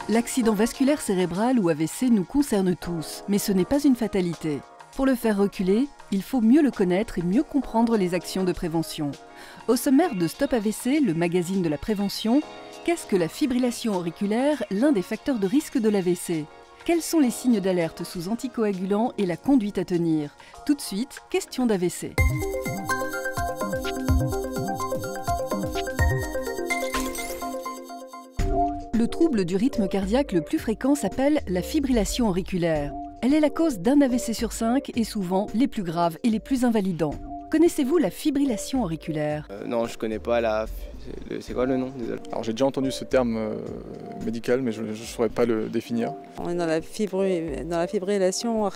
L'accident vasculaire cérébral ou AVC nous concerne tous, mais ce n'est pas une fatalité. Pour le faire reculer, il faut mieux le connaître et mieux comprendre les actions de prévention. Au sommaire de Stop AVC, le magazine de la prévention, qu'est-ce que la fibrillation auriculaire, l'un des facteurs de risque de l'AVC? Quels sont les signes d'alerte sous anticoagulants et la conduite à tenir? Tout de suite, question d'AVC. Le trouble du rythme cardiaque le plus fréquent s'appelle la fibrillation auriculaire. Elle est la cause d'un AVC sur 5 et souvent les plus graves et les plus invalidants. Connaissez-vous la fibrillation auriculaire? Non, je connais pas c'est quoi le nom? Désolé. Alors j'ai déjà entendu ce terme médical, mais je ne saurais pas le définir. On est dans la fibrillation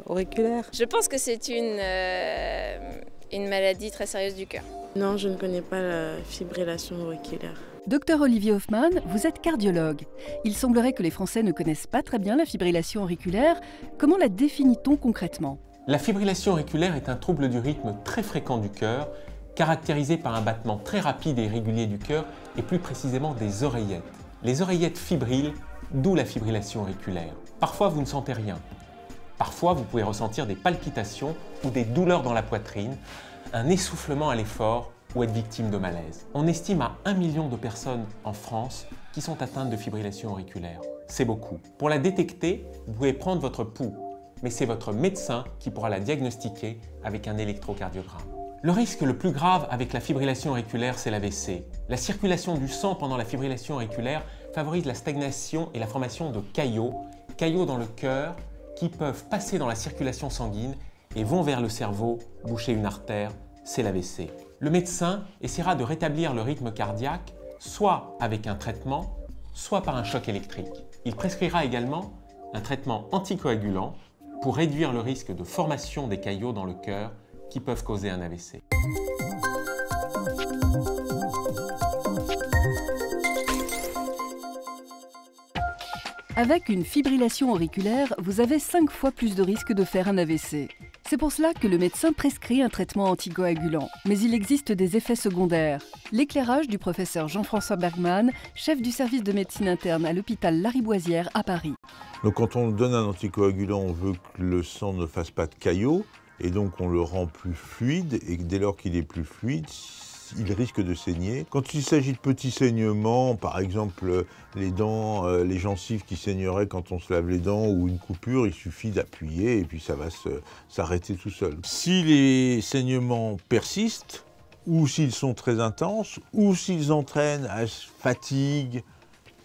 auriculaire. Je pense que c'est une maladie très sérieuse du cœur. Non, je ne connais pas la fibrillation auriculaire. Docteur Olivier Hoffmann, vous êtes cardiologue. Il semblerait que les Français ne connaissent pas très bien la fibrillation auriculaire. Comment la définit-on concrètement? La fibrillation auriculaire est un trouble du rythme très fréquent du cœur, caractérisé par un battement très rapide et irrégulier du cœur et plus précisément des oreillettes. Les oreillettes fibrillent, d'où la fibrillation auriculaire. Parfois, vous ne sentez rien. Parfois, vous pouvez ressentir des palpitations ou des douleurs dans la poitrine, un essoufflement à l'effort ou être victime de malaise. On estime à 1 million de personnes en France qui sont atteintes de fibrillation auriculaire. C'est beaucoup. Pour la détecter, vous pouvez prendre votre pouls, mais c'est votre médecin qui pourra la diagnostiquer avec un électrocardiogramme. Le risque le plus grave avec la fibrillation auriculaire, c'est l'AVC. La circulation du sang pendant la fibrillation auriculaire favorise la stagnation et la formation de caillots dans le cœur qui peuvent passer dans la circulation sanguine et vont vers le cerveau, boucher une artère, c'est l'AVC. Le médecin essaiera de rétablir le rythme cardiaque, soit avec un traitement, soit par un choc électrique. Il prescrira également un traitement anticoagulant pour réduire le risque de formation des caillots dans le cœur qui peuvent causer un AVC. Avec une fibrillation auriculaire, vous avez 5 fois plus de risque de faire un AVC. C'est pour cela que le médecin prescrit un traitement anticoagulant. Mais il existe des effets secondaires. L'éclairage du professeur Jean-François Bergman, chef du service de médecine interne à l'hôpital Lariboisière à Paris. Donc quand on donne un anticoagulant, on veut que le sang ne fasse pas de caillots, et donc on le rend plus fluide, et dès lors qu'il est plus fluide, il risque de saigner. Quand il s'agit de petits saignements, par exemple les dents, les gencives qui saigneraient quand on se lave les dents ou une coupure, il suffit d'appuyer et puis ça va s'arrêter tout seul. Si les saignements persistent, ou s'ils sont très intenses, ou s'ils entraînent à fatigue,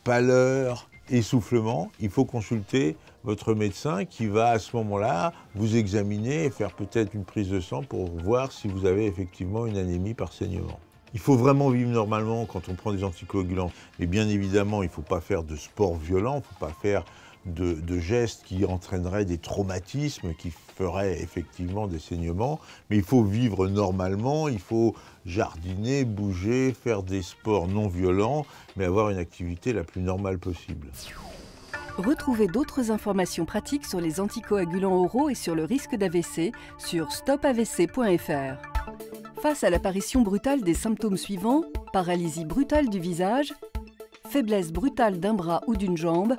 pâleur, essoufflement, il faut consulter votre médecin qui va à ce moment-là vous examiner et faire peut-être une prise de sang pour voir si vous avez effectivement une anémie par saignement. Il faut vraiment vivre normalement quand on prend des anticoagulants. Mais bien évidemment, il ne faut pas faire de sport violent, il ne faut pas faire de gestes qui entraîneraient des traumatismes, qui feraient effectivement des saignements. Mais il faut vivre normalement, il faut jardiner, bouger, faire des sports non violents, mais avoir une activité la plus normale possible. Retrouvez d'autres informations pratiques sur les anticoagulants oraux et sur le risque d'AVC sur stopavc.fr. Face à l'apparition brutale des symptômes suivants, paralysie brutale du visage, faiblesse brutale d'un bras ou d'une jambe,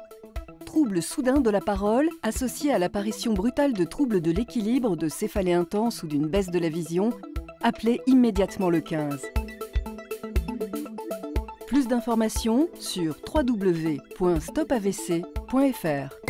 trouble soudain de la parole associé à l'apparition brutale de troubles de l'équilibre, de céphalée intense ou d'une baisse de la vision, appelez immédiatement le 15. Plus d'informations sur www.stopavc.fr.